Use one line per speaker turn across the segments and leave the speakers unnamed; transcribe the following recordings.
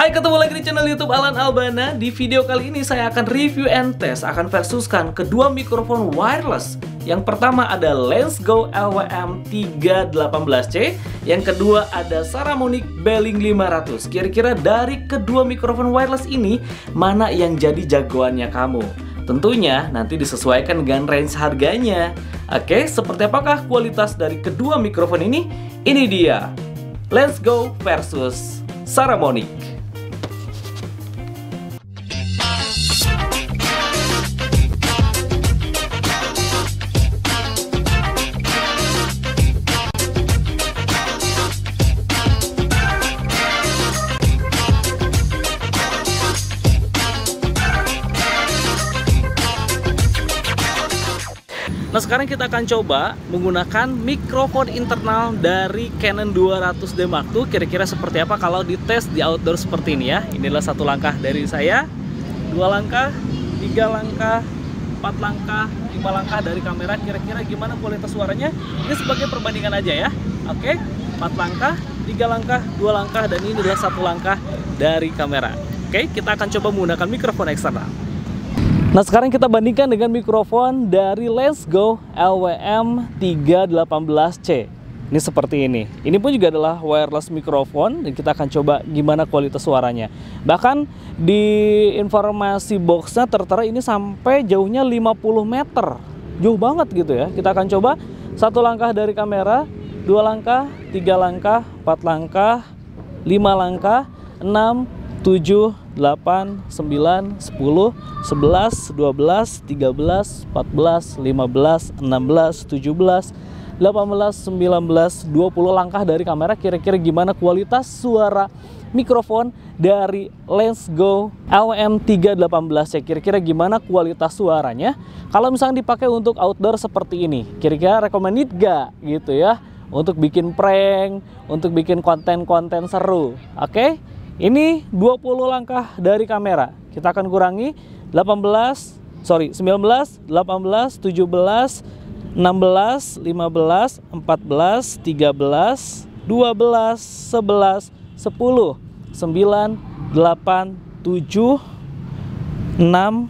Hai, ketemu lagi di channel YouTube Alan Albana. Di video kali ini saya akan review and test, akan versuskan kedua mikrofon wireless. Yang pertama ada Lensgo LWM318C, yang kedua ada Saramonic Beling 500. Kira-kira dari kedua mikrofon wireless ini, mana yang jadi jagoannya kamu? Tentunya nanti disesuaikan dengan range harganya. Oke, seperti apakah kualitas dari kedua mikrofon ini? Ini dia, Lensgo versus Saramonic. Nah, sekarang kita akan coba menggunakan mikrofon internal dari Canon 200D Mark II. Kira-kira seperti apa kalau dites di outdoor seperti ini ya. Inilah satu langkah dari saya, 2 langkah, 3 langkah, 4 langkah, 5 langkah dari kamera. Kira-kira gimana kualitas suaranya? Ini sebagai perbandingan aja ya. Oke, 4 langkah, 3 langkah, 2 langkah, dan ini adalah 1 langkah dari kamera. Oke, kita akan coba menggunakan mikrofon eksternal. Nah, sekarang kita bandingkan dengan mikrofon dari Lensgo LWM318C. Ini seperti ini. Ini pun juga adalah wireless mikrofon dan kita akan coba gimana kualitas suaranya. Bahkan di informasi boxnya tertera ini sampai jauhnya 50 meter. Jauh banget gitu ya. Kita akan coba 1 langkah dari kamera, 2 langkah, 3 langkah, 4 langkah, 5 langkah, 6, 7, 8, 9, 10, 11, 12, 13, 14, 15, 16, 17, 18, 19, 20 langkah dari kamera. Kira-kira gimana kualitas suara mikrofon dari Lensgo LWM318C? Kira-kira gimana kualitas suaranya kalau misalnya dipakai untuk outdoor seperti ini? Kira-kira recommended gak gitu ya, untuk bikin prank, untuk bikin konten-konten seru? Oke? Ini 20 langkah dari kamera. Kita akan kurangi 19, 18, 17, 16, 15, 14, 13, 12, 11, 10, 9, 8, 7, 6, 5,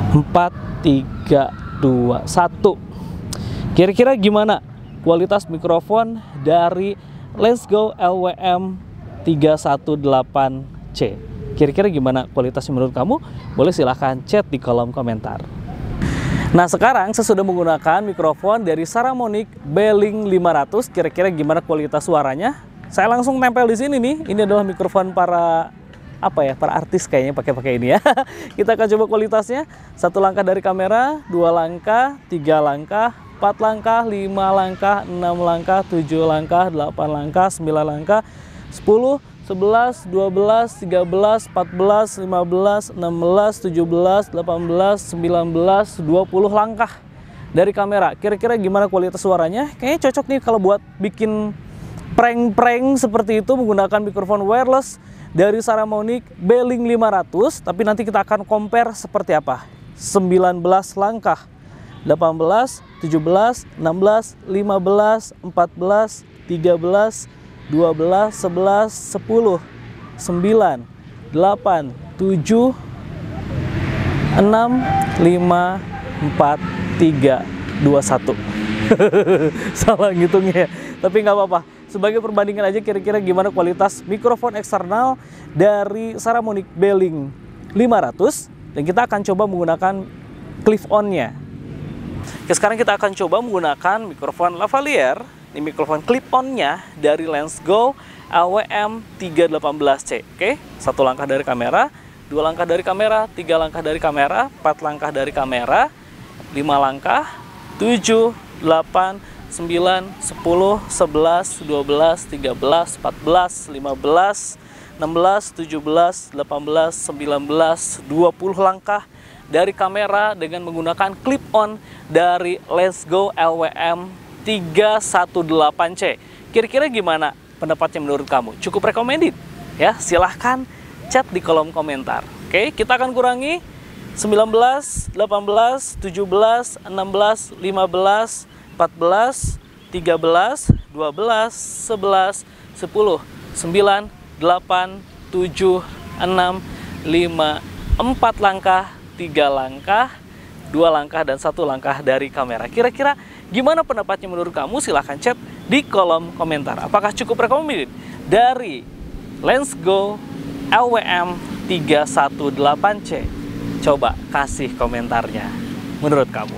4, 3, 2, 1. Kira-kira gimana kualitas mikrofon dari Lensgo LWM318C? Kira-kira gimana kualitasnya menurut kamu? Boleh silahkan chat di kolom komentar. Nah, sekarang saya sudah menggunakan mikrofon dari Saramonic Beling 500. Kira-kira gimana kualitas suaranya? Saya langsung tempel di sini nih. Ini adalah mikrofon para para artis kayaknya pakai ini ya. Kita akan coba kualitasnya. 1 langkah dari kamera, 2 langkah, 3 langkah, 4 langkah, 5 langkah, 6 langkah, 7 langkah, 8 langkah, 9 langkah, 10, 11, 12, 13, 14, 15, 16, 17, 18, 19, 20 langkah dari kamera. Kira-kira gimana kualitas suaranya? Kayaknya cocok nih kalau buat bikin prank-prank seperti itu menggunakan mikrofon wireless dari Saramonic Beling 500. Tapi nanti kita akan compare seperti apa. 19 langkah, 18, 17, 16, 15, 14, 13, 12, 11, 10, 9, 8, 7, 6, 5, 4, 3, 2, 1. Salah ngitungnya, tapi nggak apa-apa. Sebagai perbandingan aja kira-kira gimana kualitas mikrofon eksternal dari Saramonic Beling 500. Dan kita akan coba menggunakan clip-on-nya. Oke, sekarang kita akan coba menggunakan mikrofon lavalier. Ini mikrofon clip-on-nya dari Lensgo LWM318C. Oke, 1 langkah dari kamera, 2 langkah dari kamera, 3 langkah dari kamera, 4 langkah dari kamera, 5 langkah, 7, 8, 9, 10, 11, 12, 13, 14, 15, 16, 17, 18, 19, 20 langkah dari kamera dengan menggunakan clip-on dari Lensgo LWM318C. Kira-kira gimana pendapatnya menurut kamu? Cukup recommended? Ya, silahkan chat di kolom komentar. Oke, kita akan kurangi 19, 18, 17, 16, 15, 14, 13, 12, 11, 10, 9, 8, 7, 6, 5, 4 langkah, 3 langkah, 2 langkah, dan 1 langkah dari kamera. Kira-kira gimana pendapatnya menurut kamu? Silahkan chat di kolom komentar. Apakah cukup recommended dari Lensgo LWM318C? Coba kasih komentarnya menurut kamu.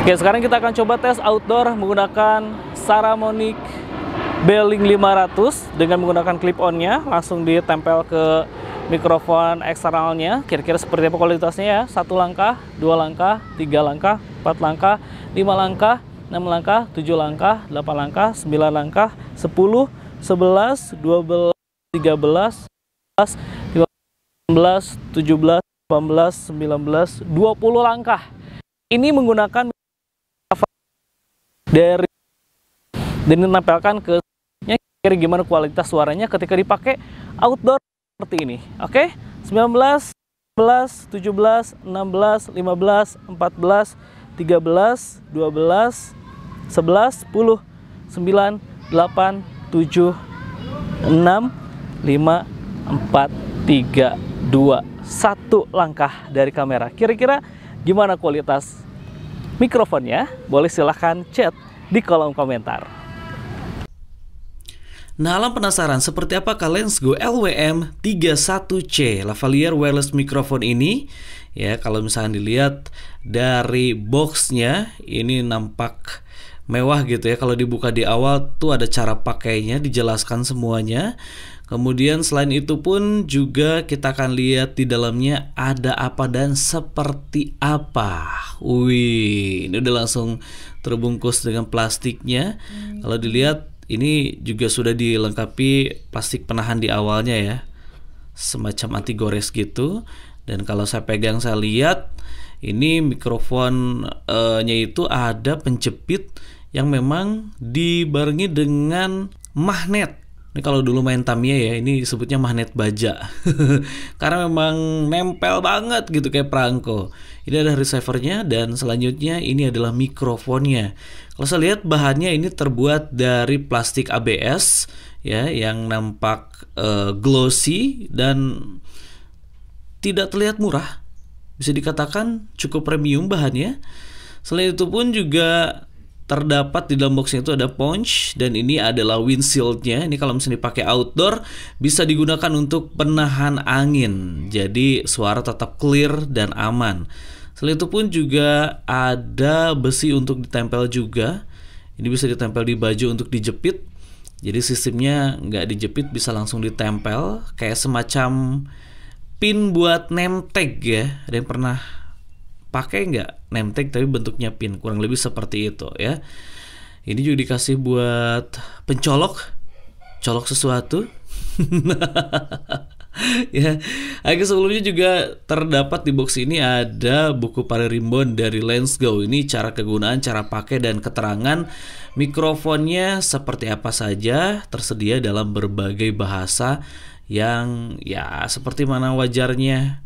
Oke, sekarang kita akan coba tes outdoor menggunakan Saramonic Beling 500 dengan menggunakan clip-on-nya, langsung ditempel ke mikrofon eksternalnya. Kira-kira seperti apa kualitasnya ya? 1 langkah, 2 langkah, 3 langkah, 4 langkah, 5 langkah, 6 langkah, 7 langkah, 8 langkah, 9 langkah, 10, 11, 12, 13, 14, 15, 17, 18, 19, 20 langkah. Ini menggunakan dari dan ditempelkan ke kira gimana kualitas suaranya ketika dipakai outdoor seperti ini. Oke, 19, 17, 16, 15, 14, 13, 12, 11, 10, 9, 8, 7, 6, 5, 4, 3, 2, 1 langkah dari kamera. Kira-kira gimana kualitas mikrofonnya? Boleh silahkan chat di kolom komentar. Nah, alam penasaran seperti apakah Lensgo LWM31C lavalier wireless microphone ini? Ya, kalau misalnya dilihat dari boxnya, ini nampak mewah gitu ya. Kalau dibuka di awal tuh ada cara pakainya, dijelaskan semuanya. Kemudian selain itu pun juga kita akan lihat di dalamnya ada apa dan seperti apa. Wih, ini udah langsung terbungkus dengan plastiknya. Kalau dilihat ini juga sudah dilengkapi plastik penahan di awalnya ya, semacam anti gores gitu. Dan kalau saya pegang, saya lihat ini mikrofonnya itu ada penjepit yang memang dibarengi dengan magnet. Ini kalau dulu main Tamiya ya, ini disebutnya magnet baja. Karena memang nempel banget gitu kayak perangko. Ini ada receivernya, dan selanjutnya ini adalah mikrofonnya. Kalau saya lihat bahannya ini terbuat dari plastik ABS ya, yang nampak glossy dan tidak terlihat murah. Bisa dikatakan cukup premium bahannya. Selain itu pun juga terdapat di dalam boxnya itu ada punch, dan ini adalah windshieldnya. Ini kalau misalnya dipakai outdoor bisa digunakan untuk penahan angin, jadi suara tetap clear dan aman. Selain itu pun juga ada besi untuk ditempel juga. Ini bisa ditempel di baju untuk dijepit. Jadi sistemnya nggak dijepit, bisa langsung ditempel kayak semacam pin buat name tag ya. Ada yang pernah pakai nggak name tag tapi bentuknya pin? Kurang lebih seperti itu ya. Ini juga dikasih buat pencolok, colok sesuatu. Ya, agak sebelumnya juga terdapat di box ini ada buku pada ribbon dari Lensgo. Ini cara kegunaan, cara pakai, dan keterangan mikrofonnya seperti apa saja, tersedia dalam berbagai bahasa yang ya seperti mana wajarnya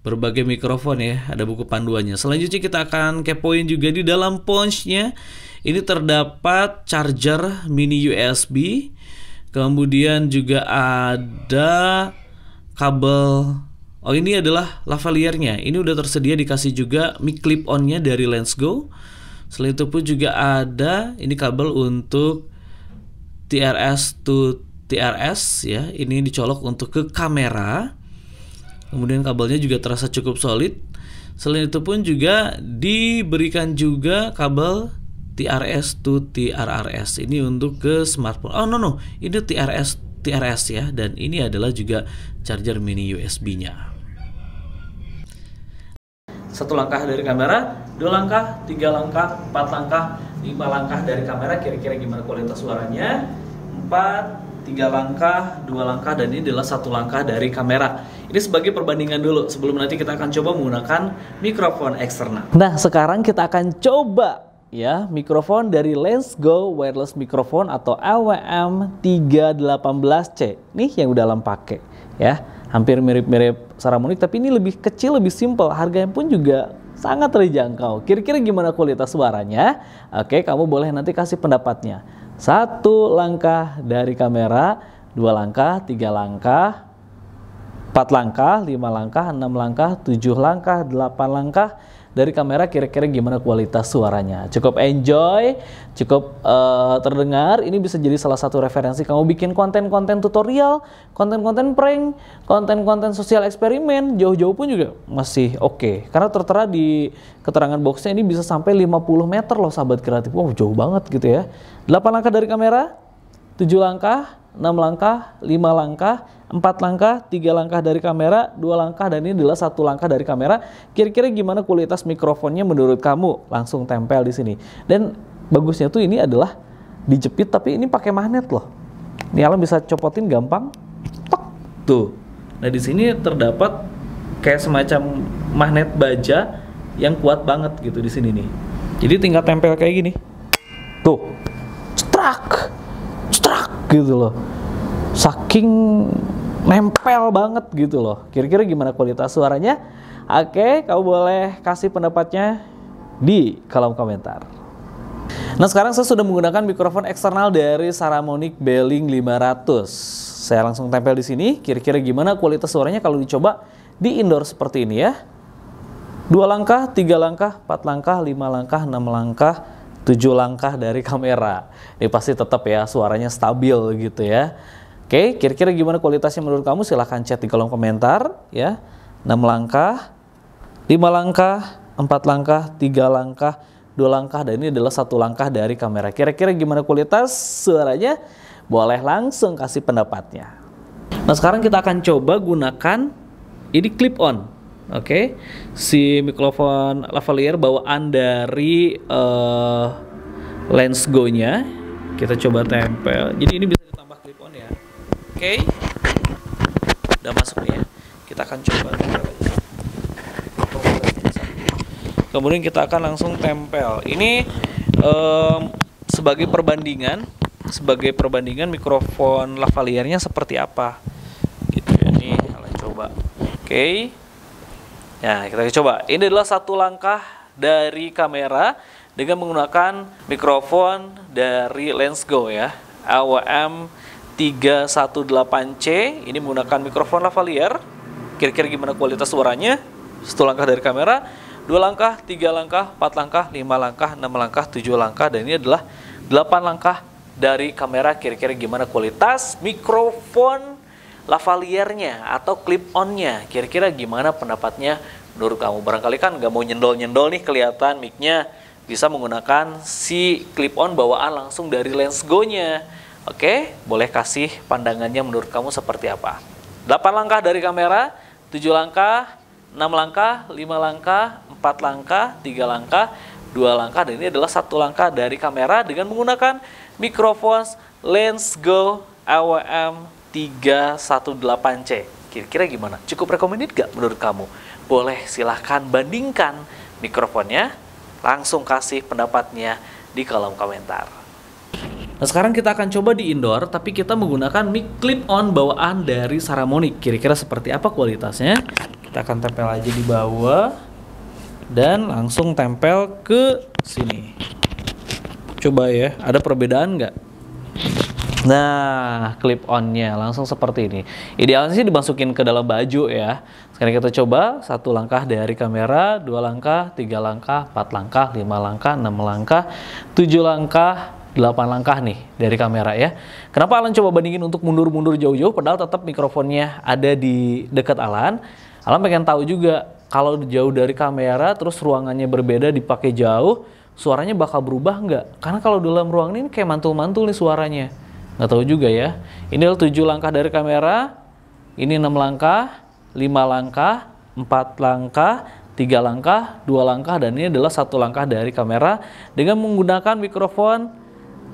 berbagai mikrofon ya. Ada buku panduannya. Selanjutnya kita akan kepoin juga di dalam pouchnya. Ini terdapat charger mini USB. Kemudian juga ada kabel. Oh, ini adalah lavaliernya. Ini udah tersedia, dikasih juga mic clip on-nya dari Lensgo. Selain itu pun juga ada ini kabel untuk TRS to TRS ya. Ini dicolok untuk ke kamera. Kemudian kabelnya juga terasa cukup solid. Selain itu pun juga diberikan juga kabel TRS to TRRS. Ini untuk ke smartphone. Oh no, ini TRS ya. Dan ini adalah juga charger mini USB-nya. 1 langkah dari kamera, 2 langkah, 3 langkah, 4 langkah, 5 langkah dari kamera. Kira-kira gimana kualitas suaranya? 4, 3 langkah, 2 langkah, dan ini adalah 1 langkah dari kamera. Ini sebagai perbandingan dulu sebelum nanti kita akan coba menggunakan mikrofon eksternal. Nah, sekarang kita akan coba ya mikrofon dari Lensgo wireless microphone atau LWM318C. Nih yang udah dalam pakai ya. Hampir mirip-mirip Saramonic, tapi ini lebih kecil, lebih simple. Harganya pun juga sangat terjangkau. Kira-kira gimana kualitas suaranya? Oke, kamu boleh nanti kasih pendapatnya. 1 langkah dari kamera, 2 langkah, 3 langkah, 4 langkah, 5 langkah, 6 langkah, 7 langkah, 8 langkah dari kamera. Kira-kira gimana kualitas suaranya? Cukup enjoy, cukup terdengar. Ini bisa jadi salah satu referensi kamu bikin konten-konten tutorial, konten-konten prank, konten-konten sosial eksperimen, jauh-jauh pun juga masih oke. Karena tertera di keterangan boxnya ini bisa sampai 50 meter loh sahabat kreatif. Wow, jauh banget gitu ya. 8 langkah dari kamera, 7 langkah, 6 langkah, 5 langkah, 4 langkah, 3 langkah dari kamera, 2 langkah, dan ini adalah 1 langkah dari kamera. Kira-kira gimana kualitas mikrofonnya menurut kamu? Langsung tempel di sini. Dan bagusnya tuh ini adalah dijepit, tapi ini pakai magnet loh. Ini Alan bisa copotin gampang. Tok. Tuh. Nah di sini terdapat kayak semacam magnet baja yang kuat banget gitu di sini nih. Jadi tinggal tempel kayak gini. Tuh. Strak gitu loh, saking nempel banget gitu loh. Kira-kira gimana kualitas suaranya? Oke, kamu boleh kasih pendapatnya di kolom komentar. Nah sekarang saya sudah menggunakan mikrofon eksternal dari Saramonic Beling 500. Saya langsung tempel di sini. Kira-kira gimana kualitas suaranya kalau dicoba di indoor seperti ini ya? 2 langkah, 3 langkah, 4 langkah, 5 langkah, 6 langkah, 7 langkah dari kamera. Ini pasti tetap ya suaranya stabil gitu ya. Oke, kira-kira gimana kualitasnya menurut kamu? Silahkan chat di kolom komentar ya. 6 langkah, 5 langkah, 4 langkah, 3 langkah, 2 langkah, dan ini adalah 1 langkah dari kamera. Kira-kira gimana kualitas suaranya? Boleh langsung kasih pendapatnya. Nah sekarang kita akan coba gunakan ini clip on. Oke, si mikrofon lavalier bawaan dari Lensgo nya kita coba tempel. Jadi ini bisa ditambah clip on ya. Oke, udah masuk nih ya. Kita akan coba tempel aja. Kemudian kita akan langsung tempel. Ini sebagai perbandingan mikrofon lavaliernya seperti apa gitu ya. Nih kalian coba. Oke. Nah, kita coba. Ini adalah 1 langkah dari kamera dengan menggunakan mikrofon dari Lensgo ya, AWM 318C. Ini menggunakan mikrofon lavalier. Kira-kira gimana kualitas suaranya? 1 langkah dari kamera, 2 langkah, 3 langkah, 4 langkah, 5 langkah, 6 langkah, 7 langkah, dan ini adalah 8 langkah dari kamera. Kira-kira gimana kualitas mikrofon lavaliernya atau clip on-nya? Kira-kira gimana pendapatnya menurut kamu? Barangkali kan nggak mau nyendol-nyendol nih, kelihatan mic-nya, bisa menggunakan si clip on bawaan langsung dari Lensgo-nya. Oke, boleh kasih pandangannya menurut kamu seperti apa? 8 langkah dari kamera, 7 langkah, 6 langkah, 5 langkah, 4 langkah, 3 langkah, 2 langkah, dan ini adalah 1 langkah dari kamera dengan menggunakan mikrofon Lensgo AWM 318C. Kira-kira gimana? Cukup recommended gak menurut kamu? Boleh silahkan bandingkan mikrofonnya, langsung kasih pendapatnya di kolom komentar. Nah sekarang kita akan coba di indoor, tapi kita menggunakan mic clip on bawaan dari Saramonic. Kira-kira seperti apa kualitasnya? Kita akan tempel aja di bawah dan langsung tempel ke sini. Coba ya, ada perbedaan nggak? Nah, clip on-nya langsung seperti ini. Idealnya sih dimasukin ke dalam baju ya. Sekarang kita coba 1 langkah dari kamera, 2 langkah, 3 langkah, 4 langkah, 5 langkah, 6 langkah, 7 langkah, 8 langkah nih dari kamera ya. Kenapa Alan coba bandingin untuk mundur-mundur jauh-jauh padahal tetap mikrofonnya ada di dekat Alan. Alan pengen tahu juga kalau jauh dari kamera terus ruangannya berbeda dipakai jauh, suaranya bakal berubah nggak? Karena kalau dalam ruangan ini kayak mantul-mantul nih suaranya. Nggak tahu juga ya. Ini adalah 7 langkah dari kamera, ini 6 langkah, 5 langkah, 4 langkah, 3 langkah, 2 langkah, dan ini adalah 1 langkah dari kamera dengan menggunakan mikrofon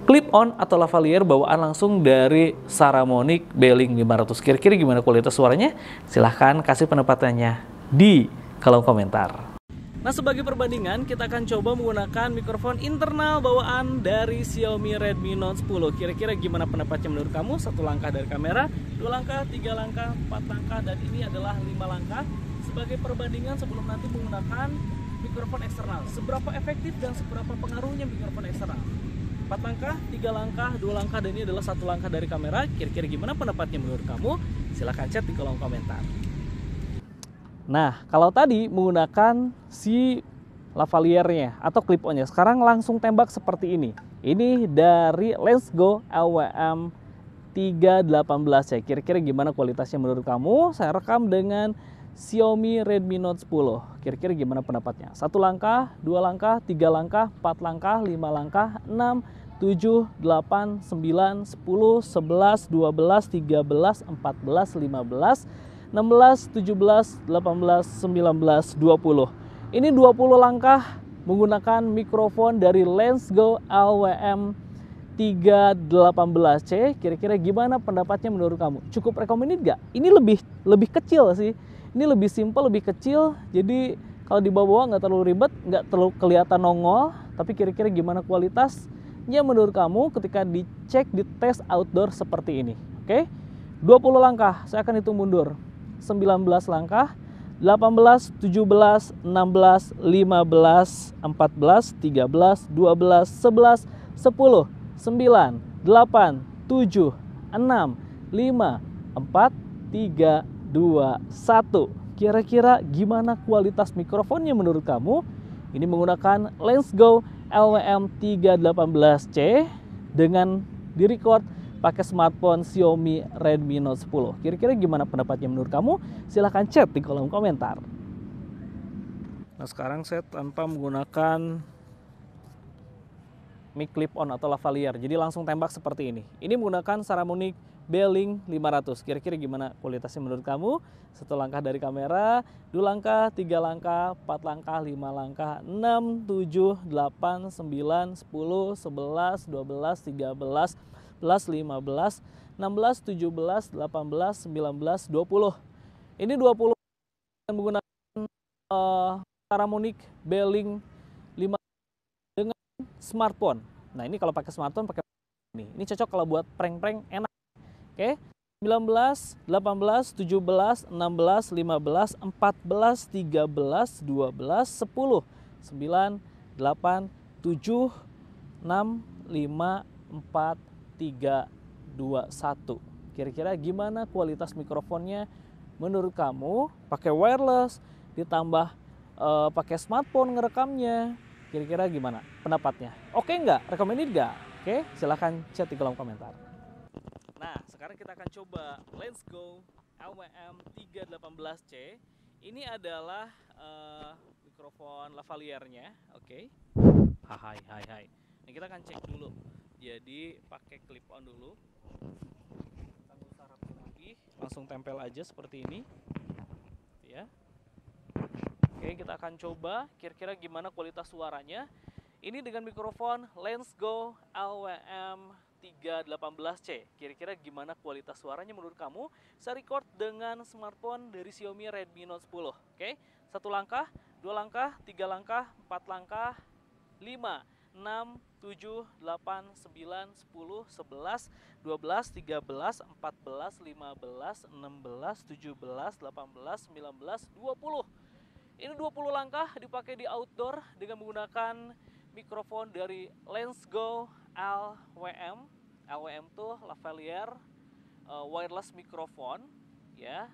clip on atau lavalier bawaan langsung dari Saramonic Beling 500. Kira-kira gimana kualitas suaranya? Silahkan kasih pendapatannya di kolom komentar. Nah sebagai perbandingan kita akan coba menggunakan mikrofon internal bawaan dari Xiaomi Redmi Note 10. Kira-kira gimana pendapatnya menurut kamu? 1 langkah dari kamera, 2 langkah, 3 langkah, 4 langkah, dan ini adalah 5 langkah. Sebagai perbandingan sebelum nanti menggunakan mikrofon eksternal, seberapa efektif dan seberapa pengaruhnya mikrofon eksternal? 4 langkah, 3 langkah, 2 langkah, dan ini adalah 1 langkah dari kamera. Kira-kira gimana pendapatnya menurut kamu? Silahkan chat di kolom komentar. Nah, kalau tadi menggunakan si lavaliernya atau clip-onnya, sekarang langsung tembak seperti ini. Ini dari Lensgo LWM 318 ya. Kira-kira gimana kualitasnya menurut kamu? Saya rekam dengan Xiaomi Redmi Note 10. Kira-kira gimana pendapatnya? 1 langkah, 2 langkah, 3 langkah, 4 langkah, 5 langkah, 6, 7, 8, 9, 10, 11, 12, 13, 14, 15, 16, 17, 18, 19, 20. Ini 20 langkah menggunakan mikrofon dari Lensgo LWM 318C. Kira-kira gimana pendapatnya menurut kamu? Cukup recommended gak? Ini lebih kecil sih. Ini lebih simple, lebih kecil. Jadi kalau dibawa nggak terlalu ribet, nggak terlalu kelihatan nongol. Tapi kira-kira gimana kualitasnya menurut kamu ketika dicek di tes outdoor seperti ini? Oke, 20 langkah. Saya akan hitung mundur. 19 langkah. 18, 17, 16, 15, 14, 13, 12, 11, 10, 9, 8, 7, 6, 5, 4, 3, 2, 1. Kira-kira gimana kualitas mikrofonnya menurut kamu? Ini menggunakan Lensgo LWM 318C dengan direcord pakai smartphone Xiaomi Redmi Note 10. Kira-kira gimana pendapatnya menurut kamu? Silahkan chat di kolom komentar. Nah, sekarang saya tanpa menggunakan mic clip on atau lavalier, jadi langsung tembak seperti ini. Ini menggunakan Saramonic Belink 500. Kira-kira gimana kualitasnya menurut kamu? 1 langkah dari kamera, 2 langkah, 3 langkah, 4 langkah, 5 langkah, 6, 7, 8, 9, 10, 11, 12, 13, 15, 16, 17, 18, 19, 20. Ini 20 menggunakan Saramonic Belink 5 dengan smartphone. Nah, ini kalau pakai smartphone pakai ini. Ini cocok kalau buat prank-prank enak. Oke. 19, 18, 17, 16, 15, 14, 13, 12, 10, 9, 8, 7, 6, 5, 4, 3, 2, 1. Kira-kira gimana kualitas mikrofonnya menurut kamu? Pakai wireless ditambah pakai smartphone ngerekamnya. Kira-kira gimana pendapatnya? Oke nggak? Recommended nggak? Oke, silahkan chat di kolom komentar. Nah, sekarang kita akan coba Lensgo LWM 318C. Ini adalah mikrofon lavaliernya. Oke. Hai. Ini kita akan cek dulu. Jadi pakai clip on dulu. Kita nggak usah rapin lagi, langsung tempel aja seperti ini. Ya. Oke, kita akan coba kira-kira gimana kualitas suaranya. Ini dengan mikrofon Lensgo LWM 318C. Kira-kira gimana kualitas suaranya menurut kamu? Saya record dengan smartphone dari Xiaomi Redmi Note 10. Oke, 1 langkah, 2 langkah, 3 langkah, 4 langkah, 5, 6, 7, 8, 9, 10, 11, 12, 13, 14, 15, 16, 17, 18, 19, 20. Ini 20 langkah dipakai di outdoor dengan menggunakan mikrofon dari Lensgo LWM. LWM tuh lavalier wireless mikrofon ya.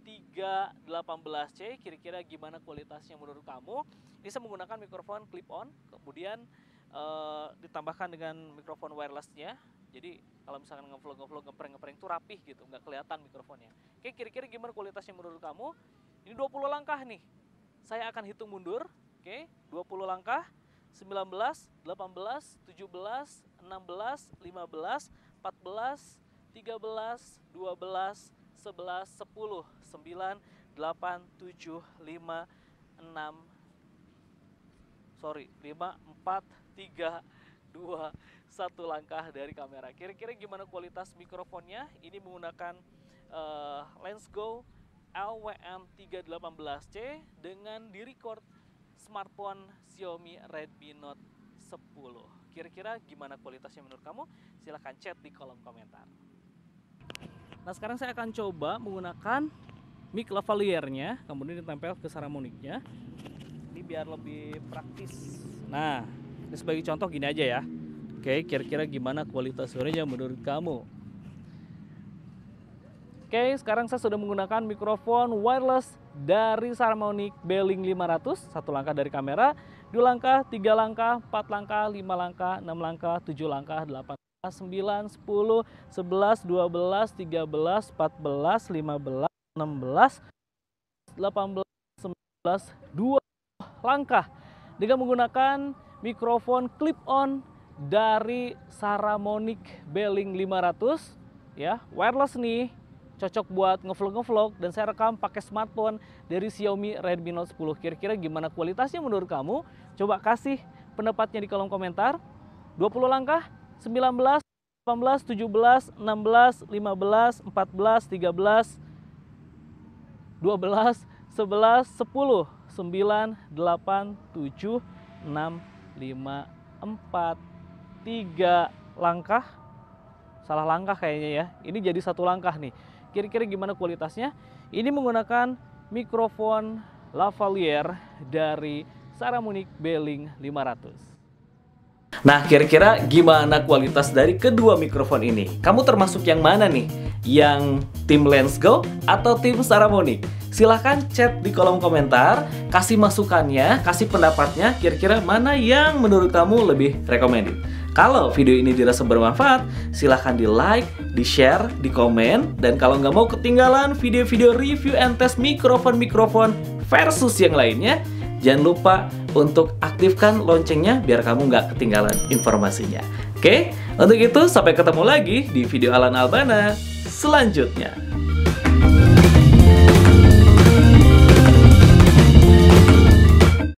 318C. Kira-kira gimana kualitasnya menurut kamu? Ini saya menggunakan mikrofon clip on, kemudian ditambahkan dengan mikrofon wirelessnya. Jadi kalau misalkan ngevlog, ngeprank tuh rapih gitu, nggak kelihatan mikrofonnya. Oke, kira-kira gimana kualitasnya menurut kamu? Ini 20 langkah nih. Saya akan hitung mundur. Oke, 20 langkah. 19, 18, 17, 16, 15, 14, 13, 12, 11, 10, 9, 8, 7, 5, 6, 5, 4, 3, 2, 1 langkah dari kamera. Kira-kira gimana kualitas mikrofonnya? Ini menggunakan Lensgo LWM 318C dengan direcord smartphone Xiaomi Redmi Note 10. Kira-kira gimana kualitasnya menurut kamu? Silahkan chat di kolom komentar. Nah, sekarang saya akan coba menggunakan mic lavaliernya, kemudian ditempel ke Saramonicnya. Ini biar lebih praktis. Nah, ini sebagai contoh gini aja ya. Oke, kira-kira gimana kualitas suaranya menurut kamu? Oke, sekarang saya sudah menggunakan mikrofon wireless dari Saramonic Beling 500. 1 langkah dari kamera, 2 langkah, 3 langkah, 4 langkah, 5 langkah, 6 langkah, 7 langkah, 8 langkah, 9, 10, 11, 12, 13, 14, 15, 16, 18, 19, 2 langkah. Dengan menggunakan mikrofon clip-on dari Saramonic Beling 500 ya, wireless nih, cocok buat ngevlog dan saya rekam pakai smartphone dari Xiaomi Redmi Note 10. Kira-kira gimana kualitasnya menurut kamu? Coba kasih pendapatnya di kolom komentar. 20 langkah, 19, 18, 17, 16, 15, 14, 13, 12, 11, 10, 9, 8, 7, 6, 5, 4, 3 langkah. Salah langkah kayaknya ya. Ini jadi 1 langkah nih. Kira-kira gimana kualitasnya? Ini menggunakan mikrofon lavalier dari Saramonic Beling 500. Nah, kira-kira gimana kualitas dari kedua mikrofon ini? Kamu termasuk yang mana nih? Yang tim Lensgo atau tim Saramonic? Silahkan chat di kolom komentar, kasih masukannya, kasih pendapatnya, kira-kira mana yang menurut kamu lebih recommended. Kalau video ini dirasa bermanfaat, silahkan di like, di share, di komen, dan kalau nggak mau ketinggalan video-video review and test mikrofon versus yang lainnya, jangan lupa untuk aktifkan loncengnya biar kamu nggak ketinggalan informasinya. Oke, untuk itu sampai ketemu lagi di video Alan Albana selanjutnya.